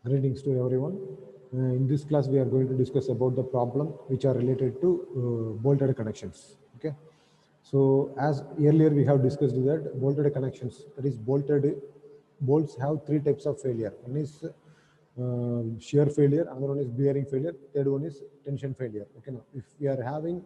Greetings to everyone. In this class, we are going to discuss about the problem which are related to bolted connections. Okay. So as earlier we have discussed that bolted connections, that is bolted bolts have three types of failure. One is shear failure, another one is bearing failure, third one is tension failure. Okay. Now, if we are having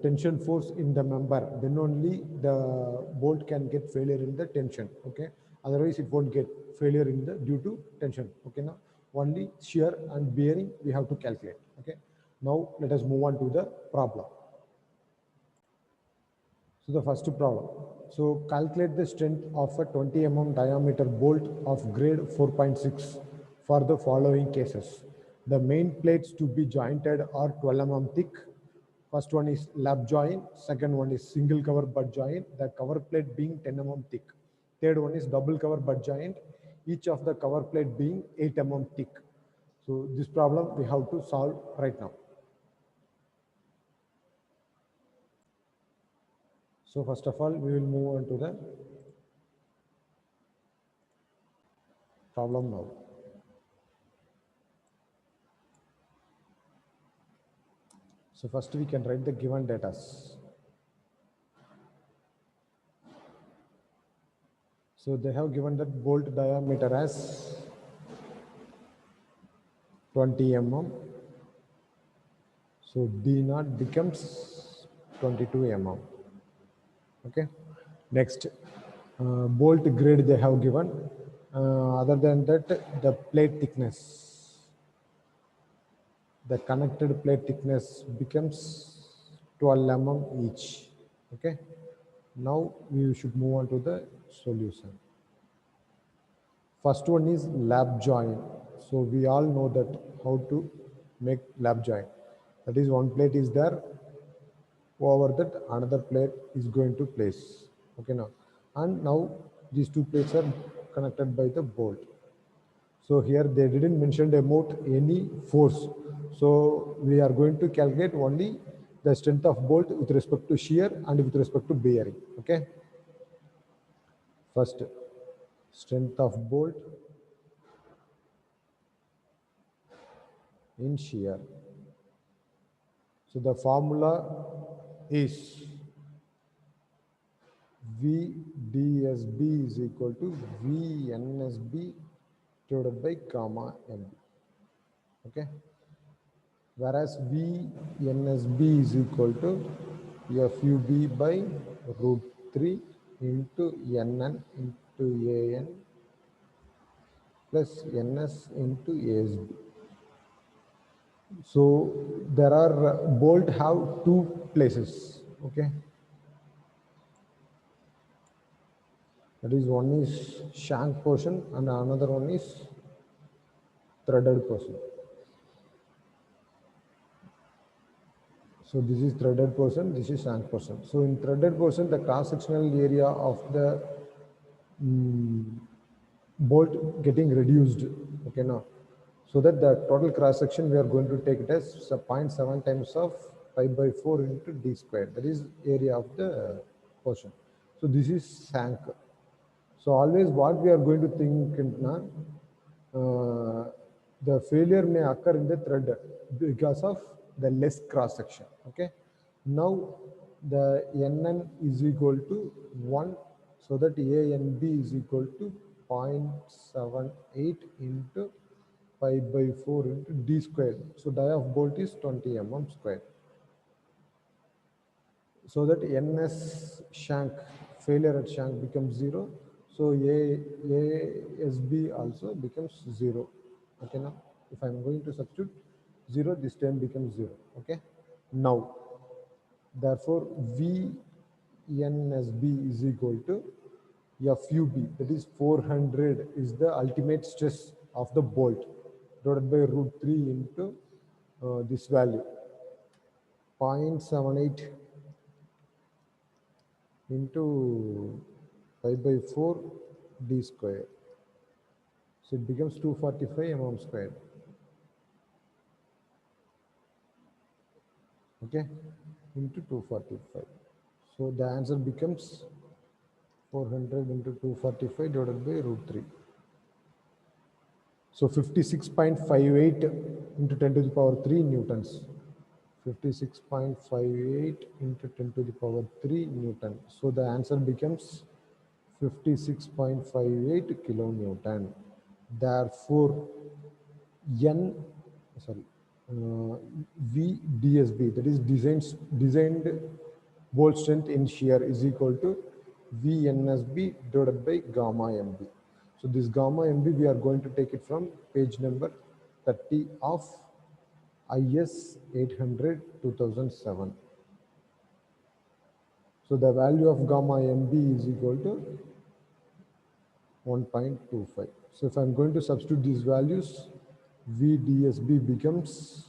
tension force in the member, then only the bolt can get failure in the tension. Okay, otherwise it won't get failure in the due to tension. Okay, now only shear and bearing we have to calculate. Okay, now let us move on to the problem. So the first problem. So calculate the strength of a 20 diameter bolt of grade 4.6 for the following cases. The main plates to be jointed are 12 thick. First one is lap joint. Second one is single cover butt joint. The cover plate being 10 thick. Third one is double cover butt joint. Each of the cover plate being 8 thick. So this problem we have to solve right now. So first of all, we will move on to the problem now. So first we can write the given data. So they have given that bolt diameter as 20 So D naught becomes 22 Okay. Next, bolt grade they have given. Other than that, the plate thickness. The connected plate thickness becomes 12 each. Okay. Now we should move on to the solution. First one is lap joint. So we all know that how to make lap joint. That is, one plate is there, over that another plate is going to place. Okay, now, and now these two plates are connected by the bolt. So here they didn't mention about any force. So we are going to calculate only the strength of bolt with respect to shear and with respect to bearing. Okay. First, strength of bolt in shear. So the formula is VDSB is equal to VNSB divided by gamma MB. Okay. Whereas VNSB is equal to FUB by root 3 into NN into AN plus NS into ASB. So there are bolt have two places. Okay. That is, one is shank portion and another one is threaded portion. So this is threaded portion, this is shank portion. So in threaded portion, the cross-sectional area of the bolt getting reduced. Okay, now, so that the total cross-section we are going to take it as 0.7 times of pi by 4 into d squared. That is area of the portion. So this is shank. So always what we are going to think now, the failure may occur in the thread because of the less cross section. Okay. Now the NN is equal to 1, so that A and B is equal to 0.78 into pi by 4 into d squared. So dia of bolt is 20 squared. So that NS shank, failure at shank becomes 0. So ASB also becomes 0. Okay, now if I'm going to substitute 0, this term becomes 0. Okay, now therefore VNSB is equal to FUB, that is 400 is the ultimate stress of the bolt divided by root 3 into this value 0.78 into pi by 4 d square. So it becomes 245 squared. Okay, into 245. So the answer becomes 400 into 245 divided by root 3. So 56.58 into 10 to the power 3 newtons. 56.58 into 10 to the power 3 newton. So the answer becomes 56.58 kilonewton. Therefore, N, sorry, VDSB, that is designed bolt strength in shear, is equal to VNSB divided by gamma MB. So this gamma MB, we are going to take it from page number 30 of IS 800 2007. So the value of gamma MB is equal to 1.25. So if I'm going to substitute these values, VDSB becomes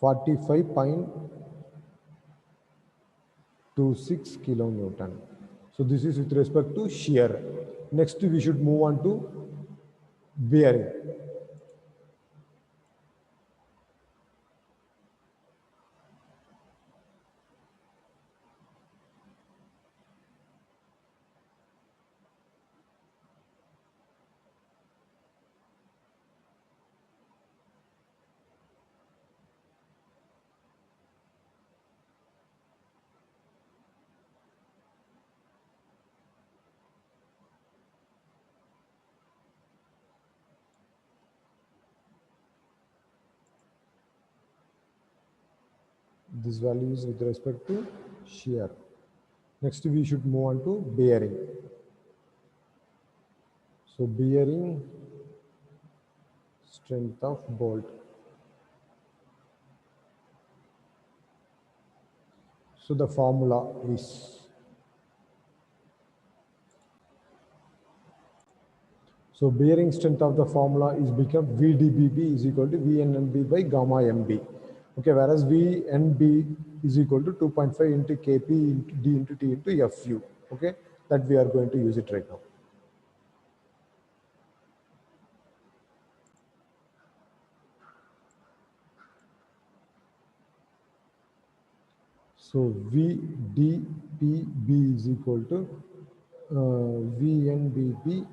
45.26 kilonewton. So this is with respect to shear. Next, we should move on to bearing. This value is with respect to shear. Next, we should move on to bearing. So bearing strength of bolt. So the formula is, so bearing strength of the formula is become VDBB is equal to VNNB by gamma MB. Okay, whereas VNB is equal to 2.5 into Kp into D into T into Fu. Okay, that we are going to use it right now. So VDPB is equal to VNBB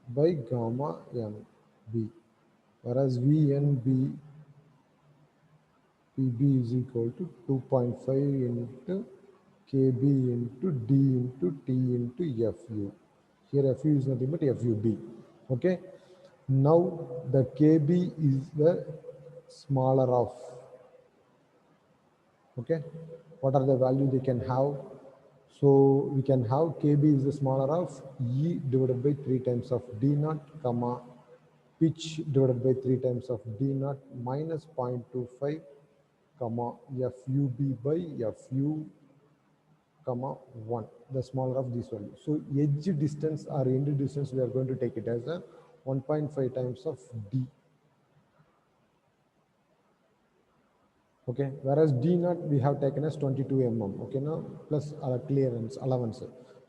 by gamma MB, whereas VNB PB is equal to 2.5 into KB into D into T into FU. Here FU is nothing but FUB. Okay. Now the KB is the smaller of. Okay. What are the value they can have? So we can have KB is the smaller of E divided by 3 times of D naught, comma, pitch divided by 3 times of D naught minus 0.25, comma, FUB by FU, comma, 1, the smaller of these values. So edge distance or end distance, we are going to take it as a 1.5 times of D. Okay, whereas D naught we have taken as 22 mm. Okay, now plus our clearance allowance.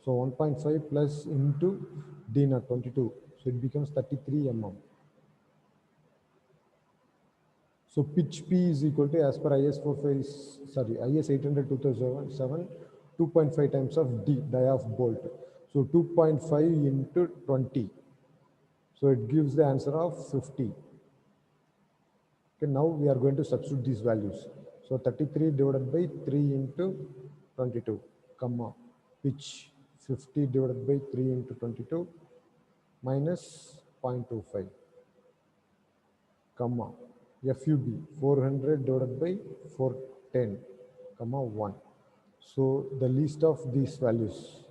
So 1.5 plus into D naught 22, so it becomes 33 mm. So pitch P is equal to, as per IS 800 2007, 2.5 times of D, die of bolt. So 2.5 into 20. So it gives the answer of 50. Okay, now we are going to substitute these values. So 33 divided by 3 into 22, comma, pitch 50 divided by 3 into 22 minus 0.25, comma, FUB 400 divided by 410, comma, 1. So the least of these values.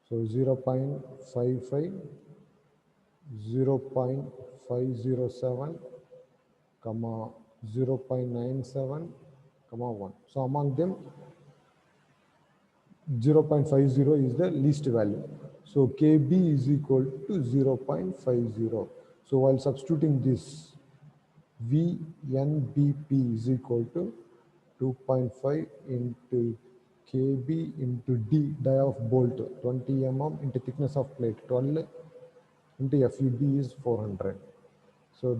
So 0 0.55, 0 0.507, comma, 0 0.97, comma, 1. So among them, 0.50 is the least value. So KB is equal to 0.50. So while substituting this, VNBP is equal to 2.5 into KB into D, die of bolt, 20 mm into thickness of plate, 12 into FUB is 400. So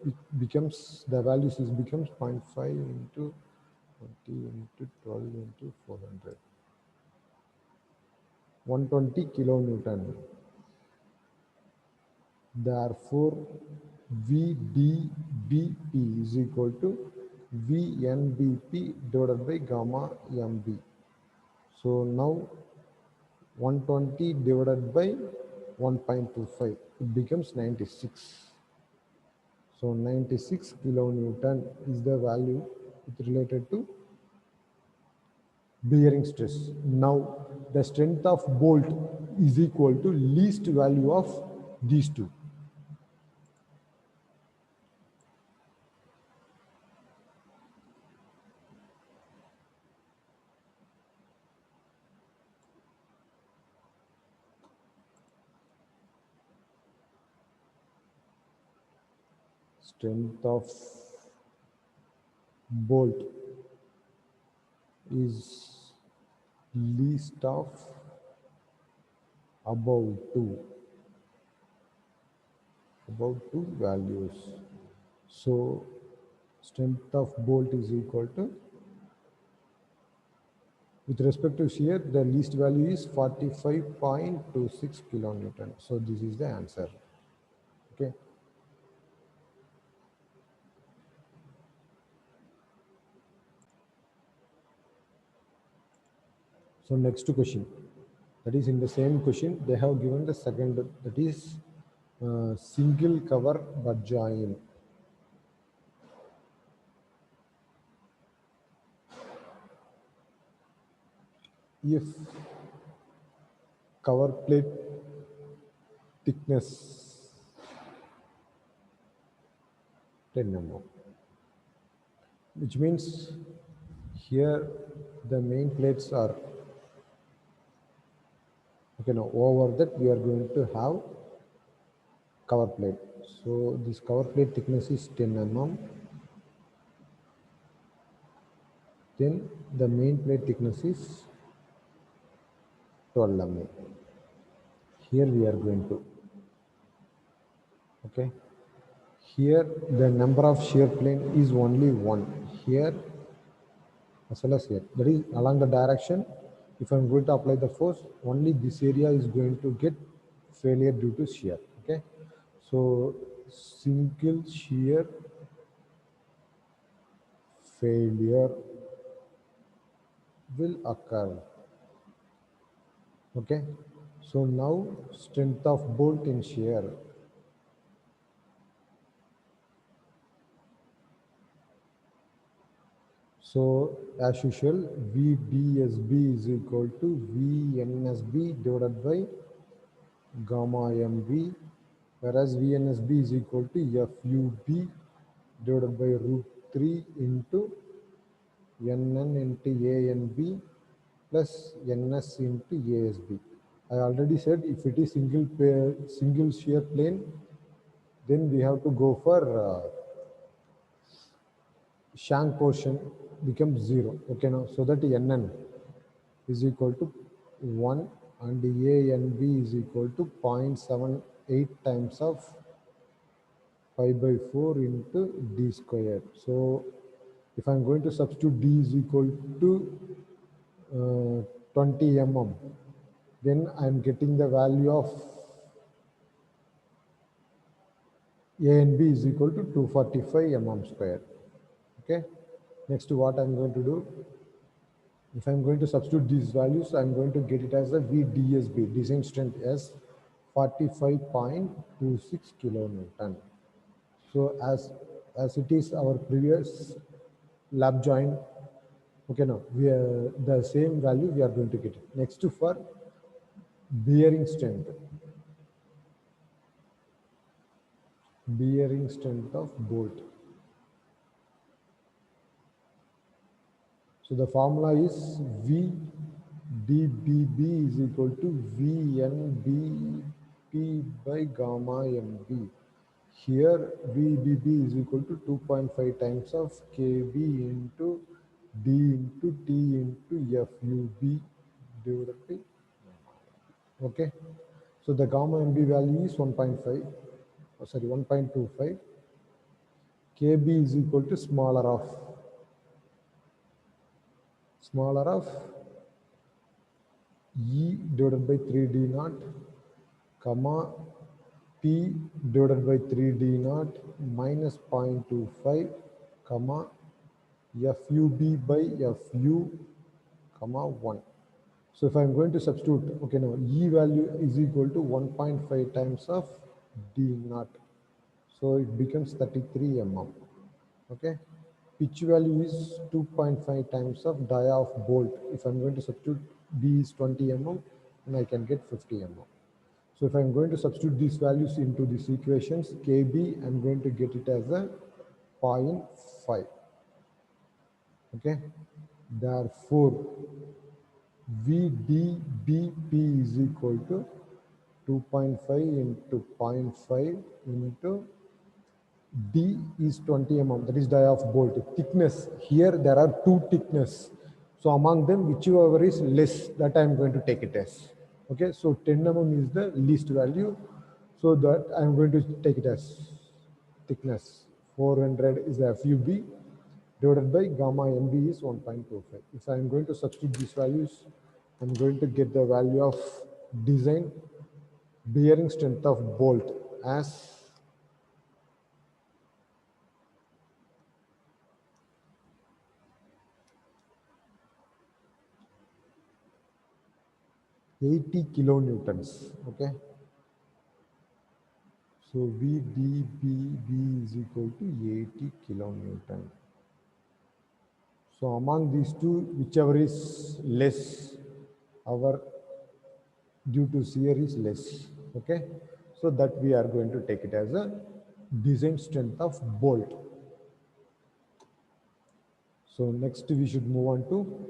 it becomes, the values is becomes 0.5 into 20 into 12 into 400. 120 kilonewton. Therefore, VDBP is equal to VNBP divided by gamma MB. So now 120 divided by 1.25, it becomes 96. So 96 kilonewton is the value related to bearing stress. Now the strength of bolt is equal to least value of these two. Strength of bolt is least of above two values. So strength of bolt is equal to, with respect to shear, the least value is 45.26 kilonewton. So this is the answer. Okay. So next question, that is in the same question, they have given the second, that is single cover butt joint. If cover plate thickness 10 mm, which means here the main plates are, okay, now over that we are going to have cover plate. So this cover plate thickness is 10 mm. Then the main plate thickness is 12 mm. Here we are going to, okay, here the number of shear plane is only one, here as well as here. That is along the direction. If I'm going to apply the force, only this area is going to get failure due to shear. Okay, so single shear failure will occur. Okay, so now strength of bolt in shear. So as usual, VDSB is equal to VNSB divided by gamma MB, whereas VNSB is equal to FUB divided by root 3 into NN into ANB plus NS into ASB. I already said if it is single shear plane, then we have to go for shank portion becomes 0. Okay, now so that NN is equal to 1 and ANB is equal to 0.78 times of pi by 4 into d square. So if I'm going to substitute d is equal to 20 mm, then I'm getting the value of A and B is equal to 245 mm square. Okay. Next, what I'm going to do, if I'm going to substitute these values, I'm going to get it as the VDSB, design strength as 45.26 kilonewton. So as it is our previous lap joint, okay, now we are the same value we are going to get it. Next for bearing strength. Bearing strength of bolt. So the formula is VDBB is equal to VNBP by gamma MB. Here VBB is equal to 2.5 times of KB into D into T into FUB divided by, okay. So the gamma MB value is 1.5, oh sorry, 1.25. KB is equal to smaller of E divided by 3D naught, comma, P divided by 3D naught minus 0.25, comma, FUB by FU, comma, 1. So if I'm going to substitute, okay, now E value is equal to 1.5 times of D naught. So it becomes 33 mm. Okay. Pitch value is 2.5 times of dia of bolt. If I'm going to substitute B is 20 mm, then I can get 50 mm. So if I'm going to substitute these values into these equations, KB, I'm going to get it as a zero point 0.5. Okay. Therefore, VDBP is equal to 2.5 into zero point 0.5 into D is 20 mm, that is dia of bolt. Thickness, here there are two thickness. So among them, whichever is less, that I am going to take it as. Okay, so 10 mm is the least value. So that I am going to take it as thickness. 400 is the FUB divided by gamma MB is 1.25. If I am going to substitute these values, I am going to get the value of design bearing strength of bolt as 80 kilonewtons. Okay, so VDBB is equal to 80 kilonewton. So among these two, whichever is less, our due to shear is less. Okay, so that we are going to take it as a design strength of bolt. So next we should move on to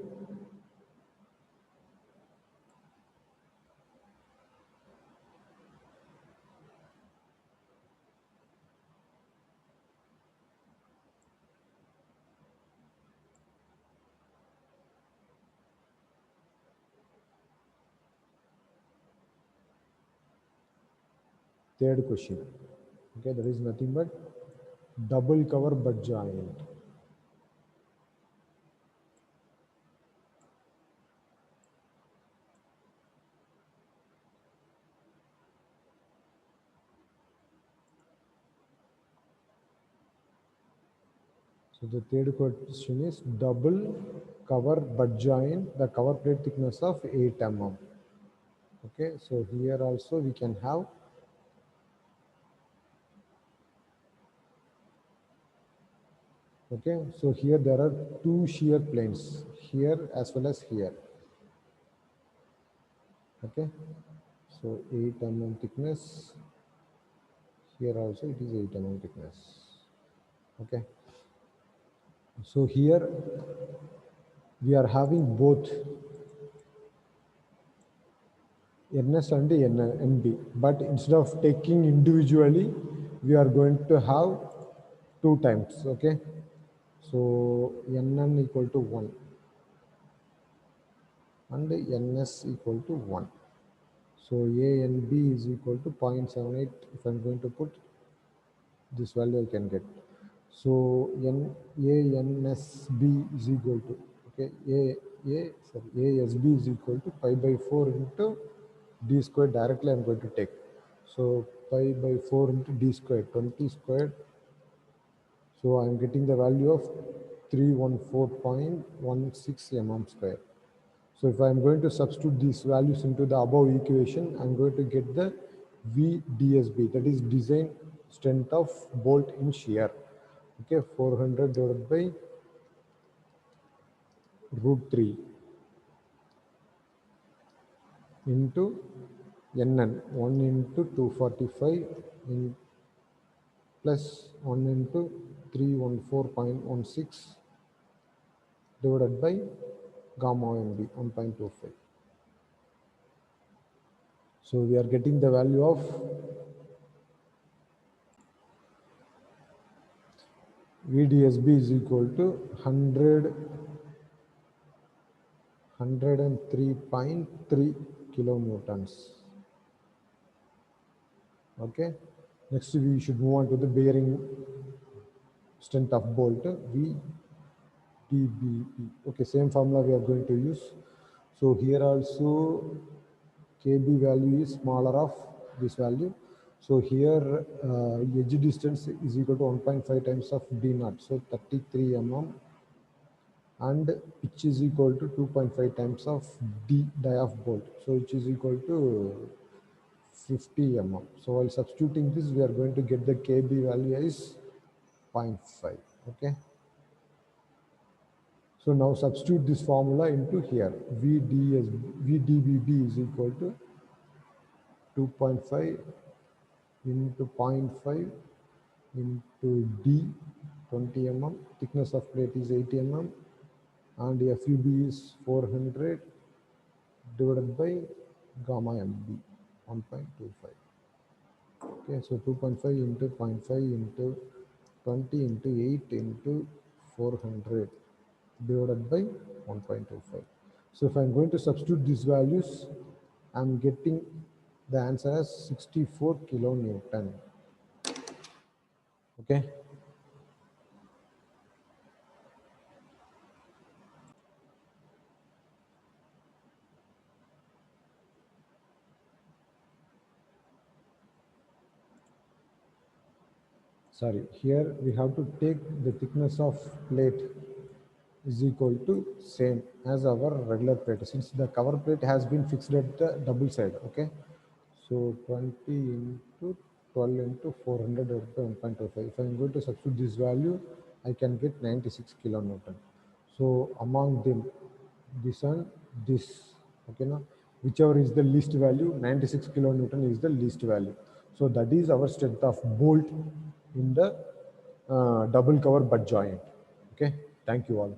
third question. Okay, there is nothing but double cover butt joint. So the third question is double cover butt joint, the cover plate thickness of 8 mm. Okay, so here also we can have okay, so here there are two shear planes here as well as here. Okay, so 8 mm thickness, here also it is 8 mm thickness. Okay, so here we are having both NS and NB, but instead of taking individually, we are going to have two times. Okay, so NN equal to 1 and NS equal to 1. So A and B is equal to 0.78. If I'm going to put this value, I can get. So ANSB is equal to okay ASB is equal to pi by 4 into d squared. Directly I'm going to take. So pi by 4 into d squared, 20 squared. So I'm getting the value of 314.16 mm square. So if I'm going to substitute these values into the above equation, I'm going to get the VDSB, that is design strength of bolt in shear. Okay, 400 divided by root 3 into NN, 1 into 245 in plus 1 into 314.16 divided by gamma MB, 1.25. So we are getting the value of VDSB is equal to 103.3 kilonewtons. Okay, next we should move on to the bearing strength of bolt VDBP. Okay, same formula we are going to use. So here also KB value is smaller of this value. So here edge distance is equal to 1.5 times of D naught. So 33 mm, and pitch is equal to 2.5 times of D die of bolt. So which is equal to 50 mm. So while substituting this, we are going to get the KB value is 0.5. Okay. So now substitute this formula into here. VDBB is equal to 2.5 into zero point 0.5 into D 20 mm. Thickness of plate is 80 mm, and FUB is 400 divided by gamma MB 1.25. Okay, so 2.5 into zero point 0.5 into 20 into 8 into 400 divided by 1.25. So if I'm going to substitute these values, I'm getting the answer as 64 kilonewton. Okay. Sorry, here we have to take the thickness of plate is equal to same as our regular plate, since the cover plate has been fixed at the double side. Okay, so 20 into 12 into 400 divided by 1.25. If I'm going to substitute this value, I can get 96 kilonewton. So among them, this and this, okay, now whichever is the least value, 96 kilonewton is the least value. So that is our strength of bolt in the double cover butt joint. Okay, thank you all.